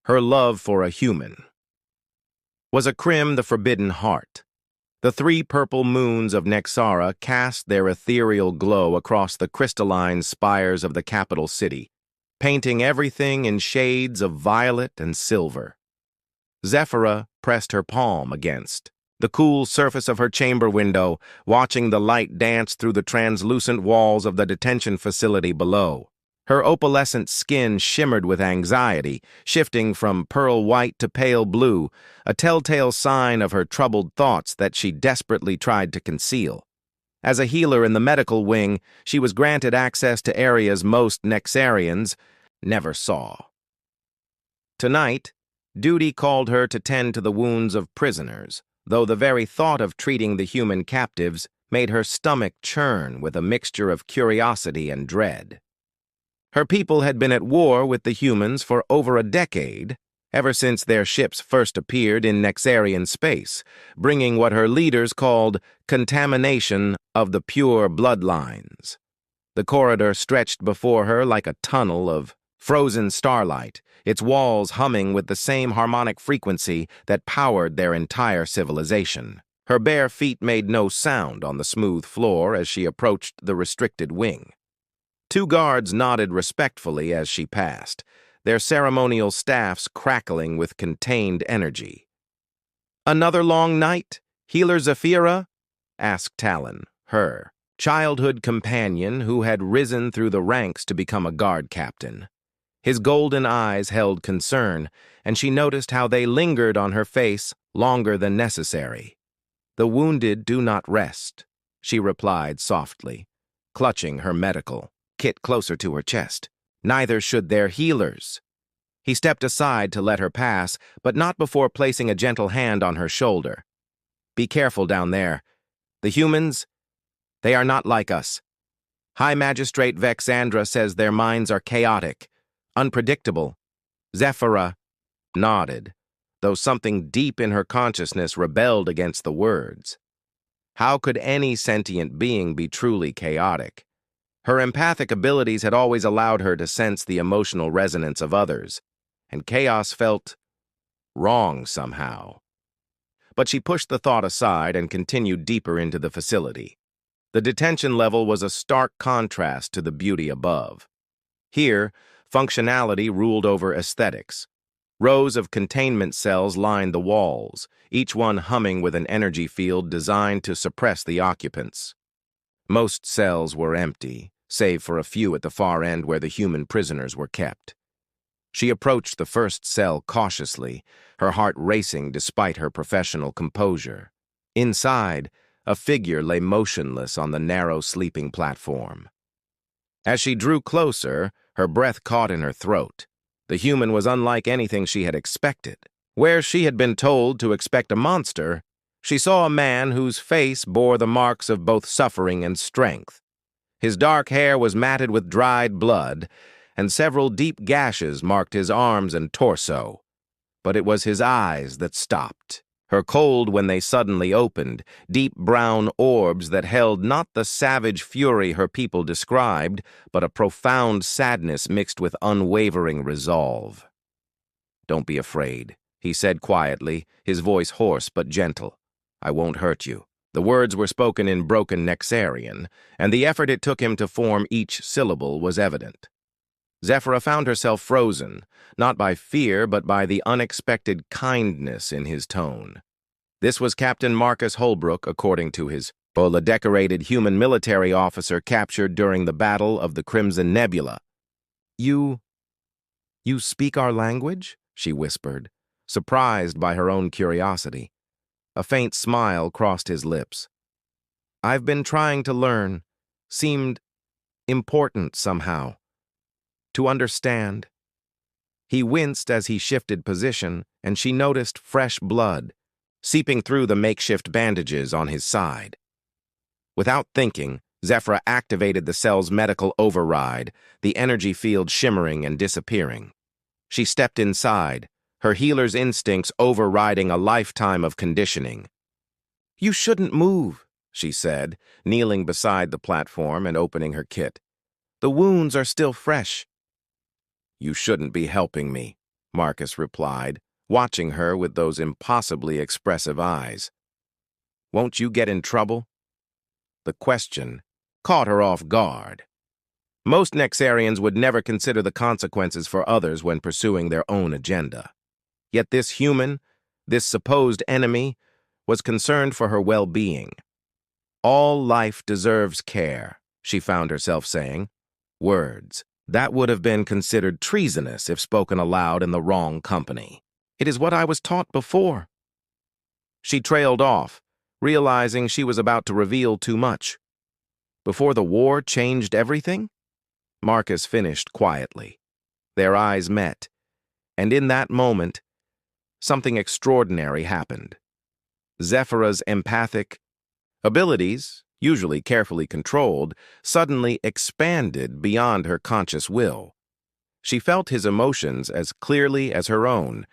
Her love for a human was a crim the forbidden heart. The three purple moons of Nexara cast their ethereal glow across the crystalline spires of the capital city, painting everything in shades of violet and silver. Zephyra pressed her palm against the cool surface of her chamber window, watching the light dance through the translucent walls of the detention facility below. Her opalescent skin shimmered with anxiety, shifting from pearl white to pale blue, a telltale sign of her troubled thoughts that she desperately tried to conceal. As a healer in the medical wing, she was granted access to areas most Nexarians never saw. Tonight, duty called her to tend to the wounds of prisoners, though the very thought of treating the human captives made her stomach churn with a mixture of curiosity and dread. Her people had been at war with the humans for over a decade, ever since their ships first appeared in Nexarian space, bringing what her leaders called contamination of the pure bloodlines. The corridor stretched before her like a tunnel of frozen starlight, its walls humming with the same harmonic frequency that powered their entire civilization. Her bare feet made no sound on the smooth floor as she approached the restricted wing. Two guards nodded respectfully as she passed, their ceremonial staffs crackling with contained energy. "Another long night, Healer Zephyra?" asked Talon, her childhood companion who had risen through the ranks to become a guard captain. His golden eyes held concern, and she noticed how they lingered on her face longer than necessary. "The wounded do not rest," she replied softly, clutching her medical kit closer to her chest. "Neither should their healers." He stepped aside to let her pass, but not before placing a gentle hand on her shoulder. "Be careful down there. The humans, they are not like us. High Magistrate Vexandra says their minds are chaotic, unpredictable." Zephyra nodded, though something deep in her consciousness rebelled against the words. How could any sentient being be truly chaotic? Her empathic abilities had always allowed her to sense the emotional resonance of others, and chaos felt wrong somehow. But she pushed the thought aside and continued deeper into the facility. The detention level was a stark contrast to the beauty above. Here, functionality ruled over aesthetics. Rows of containment cells lined the walls, each one humming with an energy field designed to suppress the occupants. Most cells were empty, save for a few at the far end where the human prisoners were kept. She approached the first cell cautiously, her heart racing despite her professional composure. Inside, a figure lay motionless on the narrow sleeping platform. As she drew closer, her breath caught in her throat. The human was unlike anything she had expected. Where she had been told to expect a monster, she saw a man whose face bore the marks of both suffering and strength. His dark hair was matted with dried blood, and several deep gashes marked his arms and torso. But it was his eyes that stopped. Her cold when they suddenly opened, deep brown orbs that held not the savage fury her people described, but a profound sadness mixed with unwavering resolve. "Don't be afraid," he said quietly, his voice hoarse but gentle. "I won't hurt you." The words were spoken in broken Nexarian, and the effort it took him to form each syllable was evident. Zephyra found herself frozen, not by fear but by the unexpected kindness in his tone. This was Captain Marcus Holbrook, according to his a decorated human military officer captured during the Battle of the Crimson Nebula. You speak our language?" she whispered, surprised by her own curiosity. A faint smile crossed his lips. "I've been trying to learn. Seemed important somehow. To understand." He winced as he shifted position, and she noticed fresh blood seeping through the makeshift bandages on his side. Without thinking, Zephyra activated the cell's medical override, the energy field shimmering and disappearing. She stepped inside, her healer's instincts overriding a lifetime of conditioning. "You shouldn't move," she said, kneeling beside the platform and opening her kit. "The wounds are still fresh." "You shouldn't be helping me," Marcus replied, watching her with those impossibly expressive eyes. Won't you get in trouble? The question caught her off guard. Most Nexarians would never consider the consequences for others when pursuing their own agenda. Yet this human, this supposed enemy, was concerned for her well-being. All life deserves care, she found herself saying. Words that would have been considered treasonous if spoken aloud in the wrong company. It is what I was taught before. She trailed off, realizing she was about to reveal too much. Before the war changed everything? Marcus finished quietly. Their eyes met, and in that moment, something extraordinary happened. Zephyra's empathic abilities, usually carefully controlled, suddenly expanded beyond her conscious will. She felt his emotions as clearly as her own.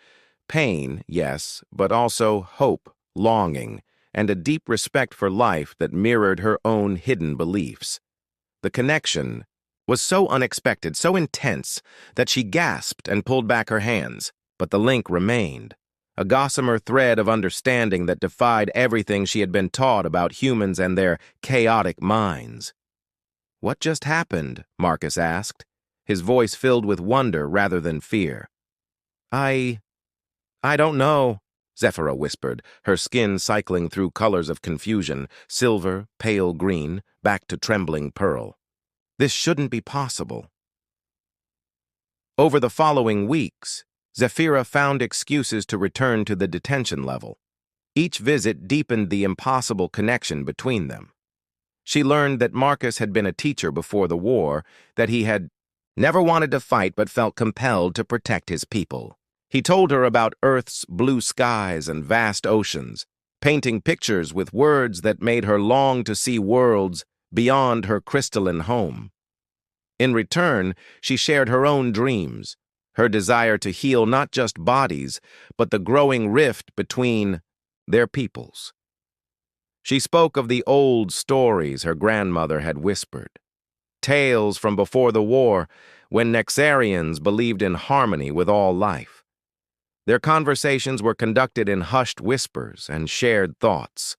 Pain, yes, but also hope, longing, and a deep respect for life that mirrored her own hidden beliefs. The connection was so unexpected, so intense, that she gasped and pulled back her hands, but the link remained. A gossamer thread of understanding that defied everything she had been taught about humans and their chaotic minds. What just happened? Marcus asked, his voice filled with wonder rather than fear. I don't know, Zephyra whispered, her skin cycling through colors of confusion, silver, pale green, back to trembling pearl. This shouldn't be possible. Over the following weeks, Zephyra found excuses to return to the detention level. Each visit deepened the impossible connection between them. She learned that Marcus had been a teacher before the war, that he had never wanted to fight but felt compelled to protect his people. He told her about Earth's blue skies and vast oceans, painting pictures with words that made her long to see worlds beyond her crystalline home. In return, she shared her own dreams, her desire to heal not just bodies, but the growing rift between their peoples. She spoke of the old stories her grandmother had whispered, tales from before the war, when Nexarians believed in harmony with all life. Their conversations were conducted in hushed whispers and shared thoughts,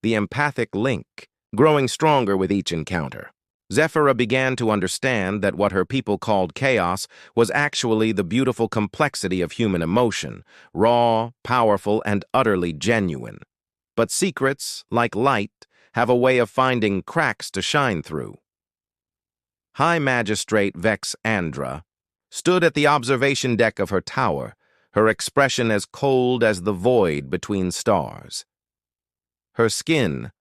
the empathic link growing stronger with each encounter. Zephyra began to understand that what her people called chaos was actually the beautiful complexity of human emotion, raw, powerful, and utterly genuine. But secrets, like light, have a way of finding cracks to shine through. High Magistrate Vex Andra stood at the observation deck of her tower, her expression as cold as the void between stars. Her skin,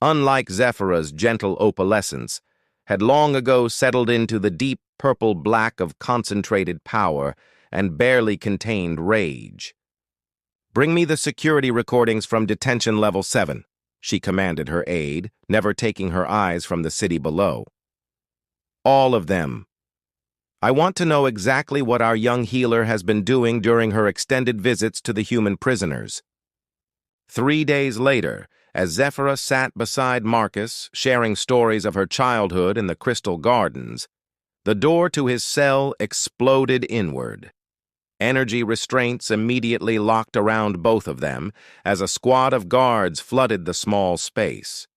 unlike Zephyra's gentle opalescence, had long ago settled into the deep purple black of concentrated power and barely contained rage. "Bring me the security recordings from detention level 7, she commanded her aide, never taking her eyes from the city below. All of them. I want to know exactly what our young healer has been doing during her extended visits to the human prisoners." 3 days later, as Zephyra sat beside Marcus, sharing stories of her childhood in the Crystal Gardens, the door to his cell exploded inward. Energy restraints immediately locked around both of them as a squad of guards flooded the small space.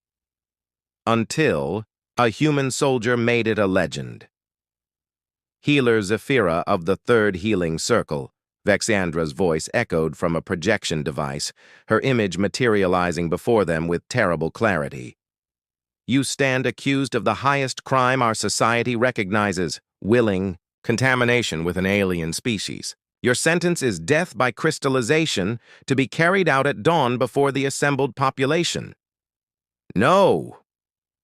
Until a human soldier made it a legend. Healer Zephyra of the Third Healing Circle, Vexandra's voice echoed from a projection device, her image materializing before them with terrible clarity. "You stand accused of the highest crime our society recognizes, willing contamination with an alien species. Your sentence is death by crystallization to be carried out at dawn before the assembled population." "No!"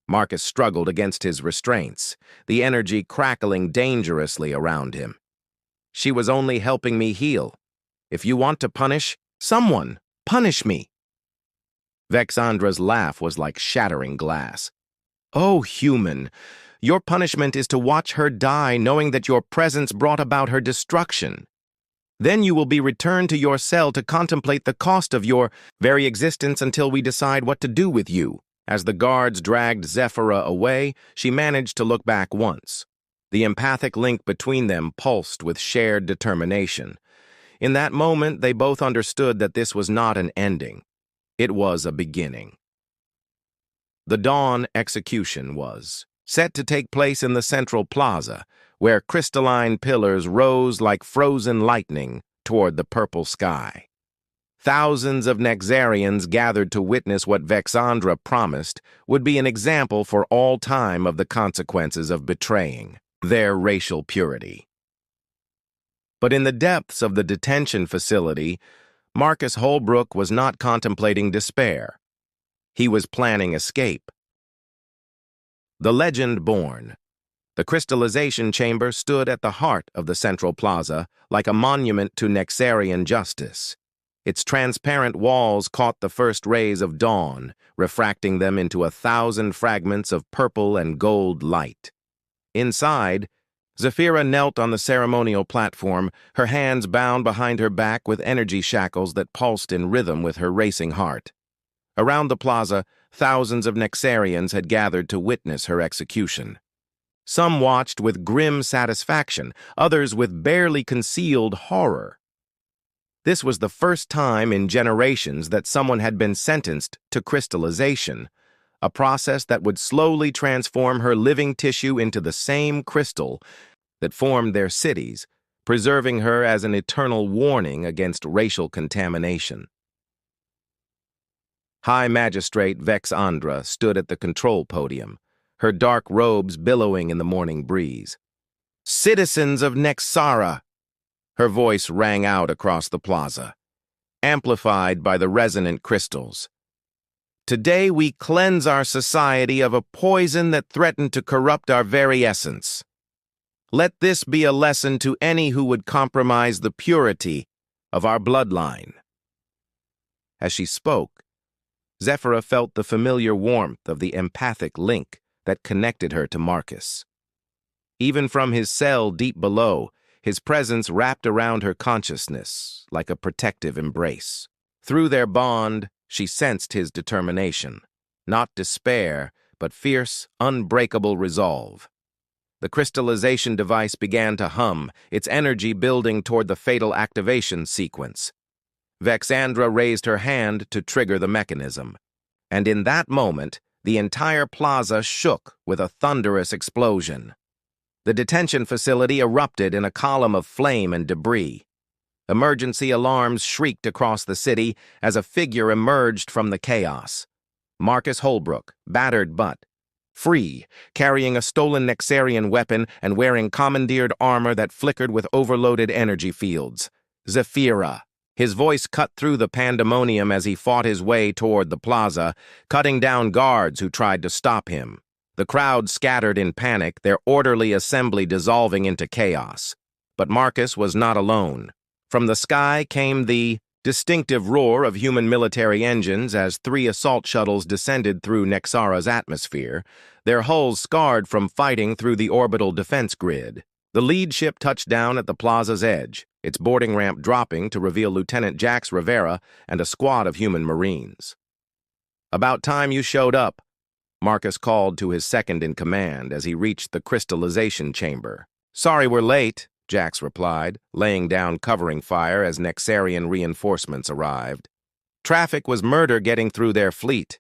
Marcus struggled against his restraints, the energy crackling dangerously around him. "She was only helping me heal. If you want to punish someone, punish me." Vexandra's laugh was like shattering glass. "Oh, human, your punishment is to watch her die knowing that your presence brought about her destruction. Then you will be returned to your cell to contemplate the cost of your very existence until we decide what to do with you." As the guards dragged Zephyra away, she managed to look back once. The empathic link between them pulsed with shared determination. In that moment, they both understood that this was not an ending. It was a beginning. The dawn execution was set to take place in the central plaza, where crystalline pillars rose like frozen lightning toward the purple sky. Thousands of Nexarians gathered to witness what Vexandra promised would be an example for all time of the consequences of betraying their racial purity. But in the depths of the detention facility, Marcus Holbrook was not contemplating despair. He was planning escape. The legend born. The crystallization chamber stood at the heart of the central plaza like a monument to Nexarian justice. Its transparent walls caught the first rays of dawn, refracting them into 1,000 fragments of purple and gold light. Inside, Zephyra knelt on the ceremonial platform, her hands bound behind her back with energy shackles that pulsed in rhythm with her racing heart. Around the plaza, thousands of Nexarians had gathered to witness her execution. Some watched with grim satisfaction, others with barely concealed horror. This was the first time in generations that someone had been sentenced to crystallization, a process that would slowly transform her living tissue into the same crystal that formed their cities, preserving her as an eternal warning against racial contamination. High Magistrate Vexandra stood at the control podium, her dark robes billowing in the morning breeze. "Citizens of Nexara!" Her voice rang out across the plaza, amplified by the resonant crystals. "Today we cleanse our society of a poison that threatened to corrupt our very essence. Let this be a lesson to any who would compromise the purity of our bloodline." As she spoke, Zephyra felt the familiar warmth of the empathic link that connected her to Marcus. Even from his cell deep below, his presence wrapped around her consciousness like a protective embrace. Through their bond, she sensed his determination, not despair, but fierce, unbreakable resolve. The crystallization device began to hum, its energy building toward the fatal activation sequence. Vexandra raised her hand to trigger the mechanism, and in that moment, the entire plaza shook with a thunderous explosion. The detention facility erupted in a column of flame and debris. Emergency alarms shrieked across the city as a figure emerged from the chaos. Marcus Holbrook, battered but free, carrying a stolen Nexarian weapon and wearing commandeered armor that flickered with overloaded energy fields. Zephyra. His voice cut through the pandemonium as he fought his way toward the plaza, cutting down guards who tried to stop him. The crowd scattered in panic, their orderly assembly dissolving into chaos. But Marcus was not alone. From the sky came the distinctive roar of human military engines as 3 assault shuttles descended through Nexara's atmosphere, their hulls scarred from fighting through the orbital defense grid. The lead ship touched down at the plaza's edge, its boarding ramp dropping to reveal Lieutenant Jax Rivera and a squad of human Marines. "About time you showed up," Marcus called to his second-in-command as he reached the crystallization chamber. "Sorry we're late," Jax replied, laying down covering fire as Nexarian reinforcements arrived. "Traffic was murder getting through their fleet."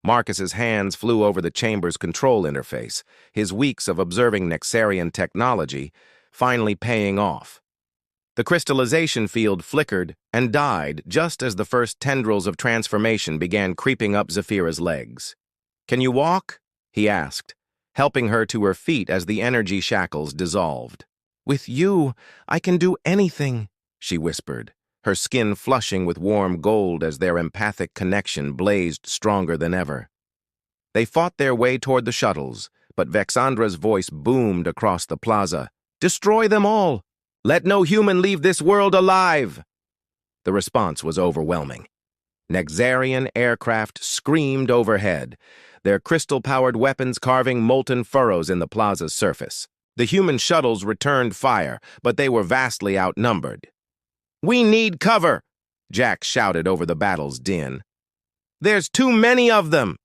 Marcus's hands flew over the chamber's control interface, his weeks of observing Nexarian technology finally paying off. The crystallization field flickered and died just as the first tendrils of transformation began creeping up Zephyra's legs. "Can you walk?" he asked, helping her to her feet as the energy shackles dissolved. "With you, I can do anything," she whispered, her skin flushing with warm gold as their empathic connection blazed stronger than ever. They fought their way toward the shuttles, but Vexandra's voice boomed across the plaza. "Destroy them all! Let no human leave this world alive!" The response was overwhelming. Nexarian aircraft screamed overhead, their crystal-powered weapons carving molten furrows in the plaza's surface. The human shuttles returned fire, but they were vastly outnumbered. "We need cover!" Jack shouted over the battle's din. "There's too many of them!"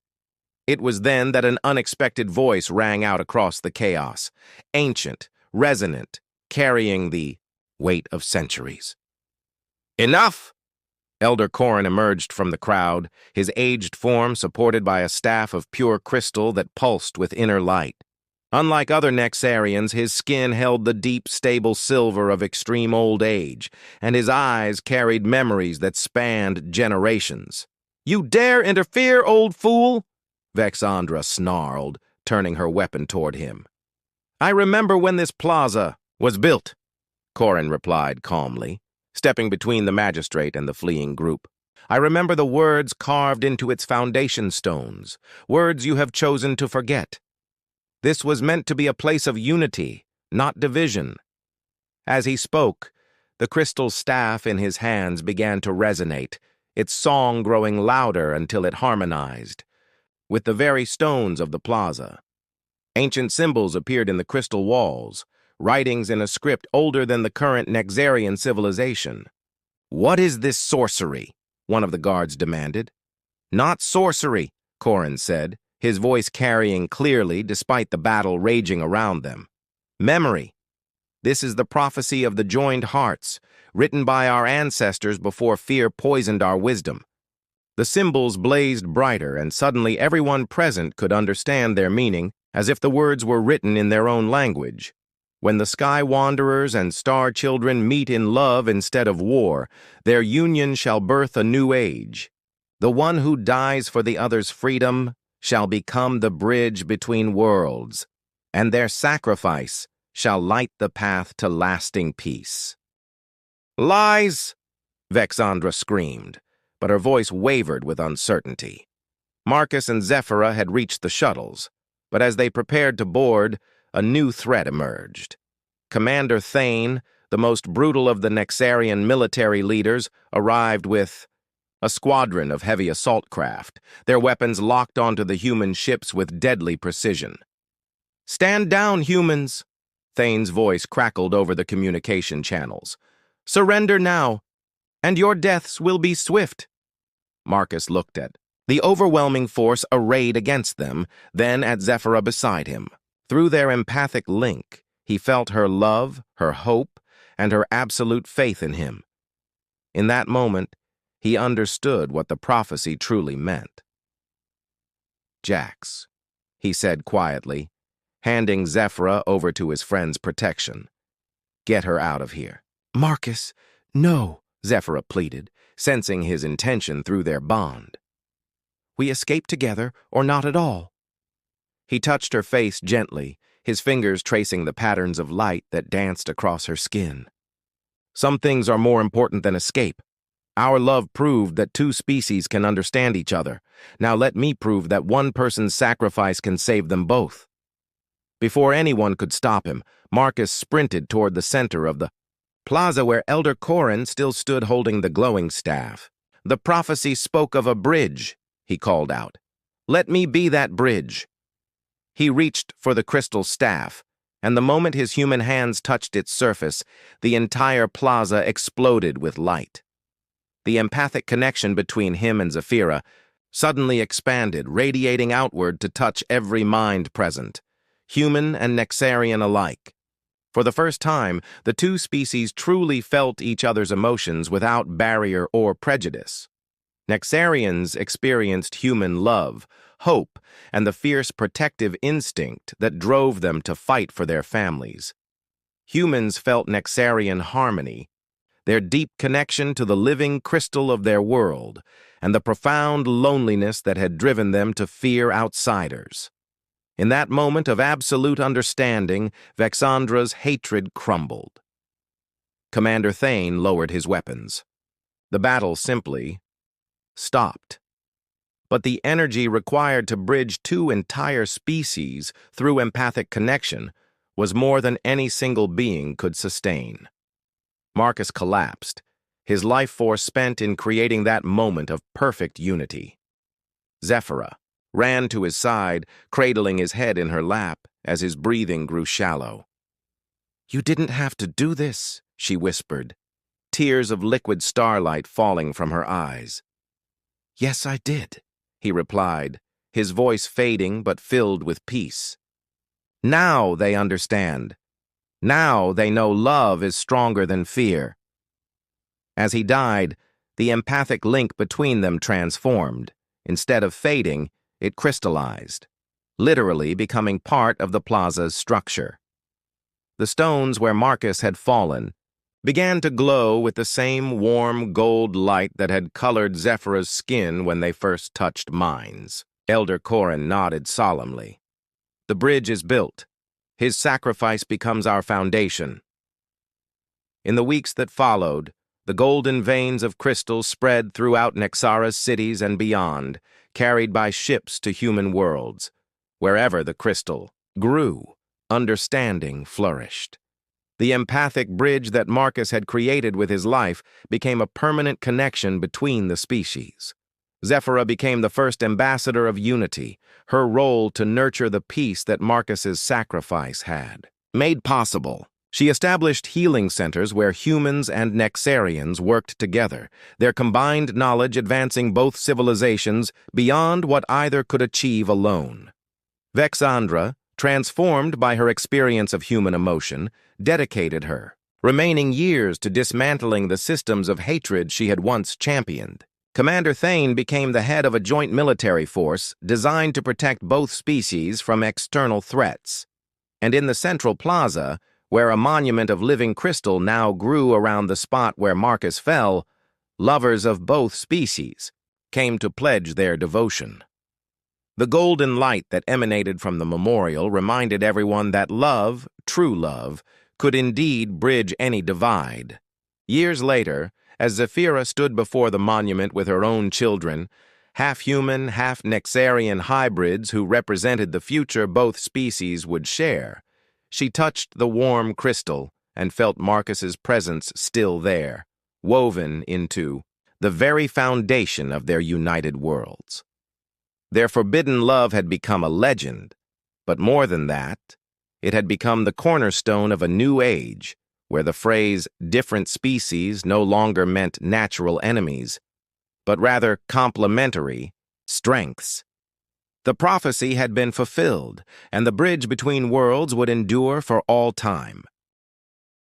It was then that an unexpected voice rang out across the chaos, ancient, resonant, carrying the weight of centuries. Enough! Elder Corrin emerged from the crowd, his aged form supported by a staff of pure crystal that pulsed with inner light. Unlike other Nexarians, his skin held the deep, stable silver of extreme old age, and his eyes carried memories that spanned generations. "You dare interfere, old fool?" Vexandra snarled, turning her weapon toward him. "I remember when this plaza was built," Corrin replied calmly, stepping between the magistrate and the fleeing group. "I remember the words carved into its foundation stones, words you have chosen to forget. This was meant to be a place of unity, not division." As he spoke, the crystal staff in his hands began to resonate, its song growing louder until it harmonized with the very stones of the plaza. Ancient symbols appeared in the crystal walls, writings in a script older than the current Nexarian civilization. "What is this sorcery?" one of the guards demanded. "Not sorcery," Corrin said, his voice carrying clearly despite the battle raging around them. "Memory. This is the prophecy of the joined hearts, written by our ancestors before fear poisoned our wisdom." The symbols blazed brighter, and suddenly everyone present could understand their meaning, as if the words were written in their own language. "When the sky wanderers and star children meet in love instead of war, their union shall birth a new age. The one who dies for the other's freedom shall become the bridge between worlds, and their sacrifice shall light the path to lasting peace." "Lies!" Vexandra screamed, but her voice wavered with uncertainty. Marcus and Zephyra had reached the shuttles, but as they prepared to board, a new threat emerged. Commander Thane, the most brutal of the Nexarian military leaders, arrived with a squadron of heavy assault craft, their weapons locked onto the human ships with deadly precision. "Stand down, humans!" Thane's voice crackled over the communication channels. "Surrender now, and your deaths will be swift." Marcus looked at the overwhelming force arrayed against them, then at Zephyra beside him. Through their empathic link, he felt her love, her hope, and her absolute faith in him. In that moment, he understood what the prophecy truly meant. "Jax," he said quietly, handing Zephyra over to his friend's protection. "Get her out of here." "Marcus, no," Zephyra pleaded, sensing his intention through their bond. "We escape together or not at all." He touched her face gently, his fingers tracing the patterns of light that danced across her skin. "Some things are more important than escape. Our love proved that two species can understand each other. Now let me prove that one person's sacrifice can save them both." Before anyone could stop him, Marcus sprinted toward the center of the plaza where Elder Corrin still stood holding the glowing staff. "The prophecy spoke of a bridge," he called out. "Let me be that bridge." He reached for the crystal staff, and the moment his human hands touched its surface, the entire plaza exploded with light. The empathic connection between him and Zephyra suddenly expanded, radiating outward to touch every mind present, human and Nexarian alike. For the first time, the two species truly felt each other's emotions without barrier or prejudice. Nexarians experienced human love, hope, and the fierce protective instinct that drove them to fight for their families. Humans felt Nexarian harmony, their deep connection to the living crystal of their world, and the profound loneliness that had driven them to fear outsiders. In that moment of absolute understanding, Vexandra's hatred crumbled. Commander Thane lowered his weapons. The battle simply stopped. But the energy required to bridge two entire species through empathic connection was more than any single being could sustain. Marcus collapsed, his life force spent in creating that moment of perfect unity. Zephyra ran to his side, cradling his head in her lap as his breathing grew shallow. "You didn't have to do this," she whispered, tears of liquid starlight falling from her eyes. "Yes, I did," he replied, his voice fading but filled with peace. "Now they understand. Now they know love is stronger than fear." As he died, the empathic link between them transformed. Instead of fading, it crystallized, literally becoming part of the plaza's structure. The stones where Marcus had fallen began to glow with the same warm gold light that had colored Zephyr's skin when they first touched mine's. Elder Corin nodded solemnly. The bridge is built. His sacrifice becomes our foundation. In the weeks that followed, the golden veins of crystal spread throughout Nexara's cities and beyond, carried by ships to human worlds. Wherever the crystal grew, understanding flourished. The empathic bridge that Marcus had created with his life became a permanent connection between the species. Zephyra became the first ambassador of unity, her role to nurture the peace that Marcus's sacrifice had made possible. She established healing centers where humans and Nexarians worked together, their combined knowledge advancing both civilizations beyond what either could achieve alone. Vexandra, transformed by her experience of human emotion, dedicated her, remaining years to dismantling the systems of hatred she had once championed. Commander Thane became the head of a joint military force designed to protect both species from external threats. And in the central plaza, where a monument of living crystal now grew around the spot where Marcus fell, lovers of both species came to pledge their devotion. The golden light that emanated from the memorial reminded everyone that love, true love, could indeed bridge any divide. Years later, as Zephira stood before the monument with her own children, half-human, half-Nexarian hybrids who represented the future both species would share, she touched the warm crystal and felt Marcus's presence still there, woven into the very foundation of their united worlds. Their forbidden love had become a legend, but more than that, it had become the cornerstone of a new age, where the phrase different species no longer meant natural enemies, but rather complementary strengths. The prophecy had been fulfilled, and the bridge between worlds would endure for all time.